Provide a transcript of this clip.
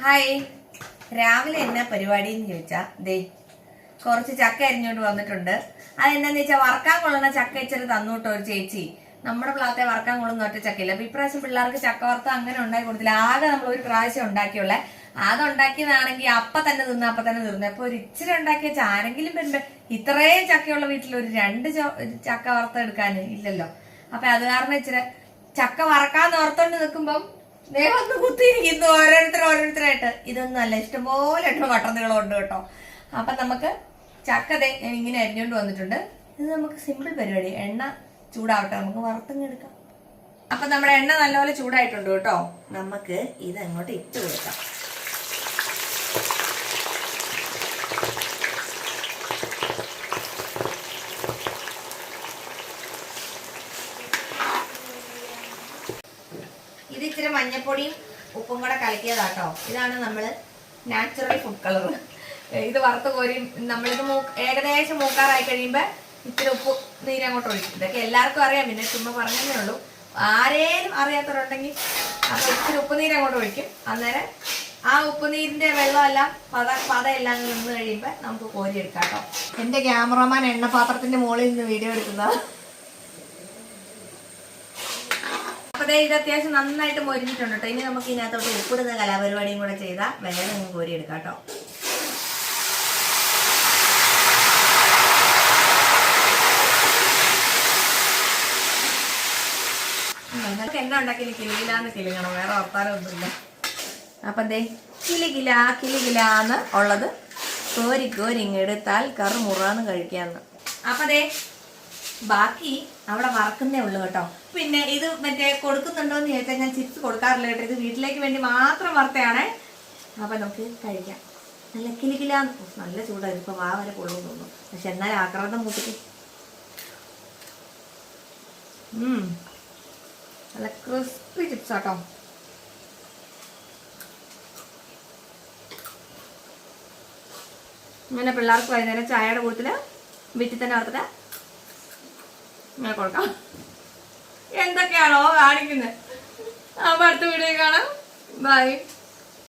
Hi, രാവിലെ എന്നാ പരിപാടി എന്ന് ചോദിച്ചാ കുറച്ച് ചക്ക അരിഞ്ഞോണ്ട് വന്നിട്ടുണ്ട്. അതെന്നാന്ന് വെച്ചാൽ വറക്കാൻ കൊള്ളുന്ന ചക്ക ഇച്ചിരി തന്നൂട്ടോ ഒരു ചേച്ചി. നമ്മുടെ പ്ലാത്തെ വറക്കാൻ കൊള്ളുന്ന ഒറ്റ ചക്കയില്ല. അപ്പൊ ഇപ്രാവശ്യം പിള്ളേർക്ക് ചക്ക വറുത്ത അങ്ങനെ ഉണ്ടാക്കി കൊടുത്തില്ല. ആകെ നമ്മൾ ഒരു പ്രാവശ്യം ഉണ്ടാക്കിയുള്ളേ. അതുണ്ടാക്കിയതാണെങ്കിൽ അപ്പൊ തന്നെ തീർന്നു. അപ്പൊ ഒരു ഇച്ചിരി ഉണ്ടാക്കിയ ആരെങ്കിലും വരുമ്പോ ഇത്രയും ചക്കയുള്ള വീട്ടിൽ ഒരു 2 ചക്ക വറുത്തെടുക്കാൻ ഇല്ലല്ലോ. അപ്പൊ അത് കാരണം ഇച്ചിരി ചക്ക വറക്കാന്ന് ഓർത്തോണ്ട് നിൽക്കുമ്പം ഒന്ന് കുത്തിയിരിക്കുന്നു ഓരോരുത്തരായിട്ട്. ഇതൊന്നും അല്ല, ഇഷ്ടംപോലെ വട്ടന്നുകളുണ്ട് കേട്ടോ. അപ്പൊ നമുക്ക് ചക്ക ഇങ്ങനെ അരിഞ്ഞോണ്ട് വന്നിട്ടുണ്ട്. ഇത് നമുക്ക് സിമ്പിൾ പരിപാടി. എണ്ണ ചൂടാവട്ടെ, നമുക്ക് വറുത്തങ്ങെടുക്കാം. അപ്പൊ നമ്മുടെ എണ്ണ നല്ലപോലെ ചൂടായിട്ടുണ്ട് കേട്ടോ. നമുക്ക് ഇത് അങ്ങോട്ട് ഇട്ട് കൊടുക്കാം. ഇത് ഇച്ചിരി മഞ്ഞപ്പൊടിയും ഉപ്പും കൂടെ കലക്കിയതാട്ടോ. ഇതാണ് നമ്മള് നാച്ചുറൽ ഫുഡ് കളർ. ഇത് വറുത്ത് കോരി നമ്മളിത് ഏകദേശം മൂക്കാറായി കഴിയുമ്പോ ഇച്ചിരി ഉപ്പ് നീരങ്ങോട്ട് ഒഴിക്കും. ഇതൊക്കെ എല്ലാവർക്കും അറിയാം, പിന്നെ ചുമ്മാ പറഞ്ഞതേ ഉള്ളൂ. ആരേലും അറിയാത്തവരുണ്ടെങ്കിൽ അപ്പൊ ഇച്ചിരി ഉപ്പ് നീരങ്ങോട്ട് ഒഴിക്കും. അന്നേരം ആ ഉപ്പുനീരിന്റെ വെള്ളമെല്ലാം പതയെല്ലാം നിന്ന് കഴിയുമ്പോ നമുക്ക് കോരി എടുക്കാം കേട്ടോ. എന്റെ ക്യാമറമാൻ എണ്ണപാത്രത്തിന്റെ മുകളിൽ നിന്ന് വീഡിയോ എടുക്കുന്നത്. അപ്പൊ ഇത് അത്യാവശ്യം നന്നായിട്ട് മൊരിഞ്ഞിട്ടുണ്ട് കേട്ടോ. ഇനി നമുക്ക് ഇതിനകത്തോട്ട് ഉപ്പിടുന്ന കലാപരിപാടിയും കൂടെ ചെയ്താൽ വേറെ ഒന്ന് കോരി എടുക്കാം കേട്ടോ. നിങ്ങൾക്ക് എണ്ണ ഉണ്ടാക്കി കിലുകിലാന്ന് കിലുങ്ങണം, വേറെ വർത്താനമൊന്നുമില്ല. അപ്പൊ കിലുകിലാന്ന് ഉള്ളത് കോരിങ്ങെടുത്താൽ കറുമുറാന്ന് കഴിക്കാന്ന്. അപ്പൊ ബാക്കി അവിടെ വറക്കുന്നേ ഉള്ളു കേട്ടോ. പിന്നെ ഇത് കൊടുക്കുന്നുണ്ടോ എന്ന് ചോദിച്ചാൽ ഞാൻ ചിപ്സ് കൊടുക്കാറില്ല കേട്ടോ. ഇത് വീട്ടിലേക്ക് വേണ്ടി മാത്രം വറുത്തയാണേ. അപ്പൊ നമുക്ക് കഴിക്കാം. നല്ല കിലുകിലാന്ന്. നല്ല ചൂടായി, ഇപ്പൊ വാ വരെ കൊള്ളുന്നു തോന്നുന്നു. പക്ഷെ എന്നാലും ആക്രാന്തം കൂട്ടിക്ക്. നല്ല ക്രിസ്പി ചിപ്സ് ആട്ടോ. ഇങ്ങനെ പിള്ളേർക്ക് വൈകുന്നേരം ചായയുടെ കൂട്ടത്തില് വീട്ടിൽ തന്നെ വറുത്തിട്ട് ഇങ്ങനെ കൊടുക്കാം. എന്തൊക്കെയാണോ കാണിക്കുന്നത്. അപ്പൊ അടുത്ത വീഡിയോ കാണാം. ബൈ.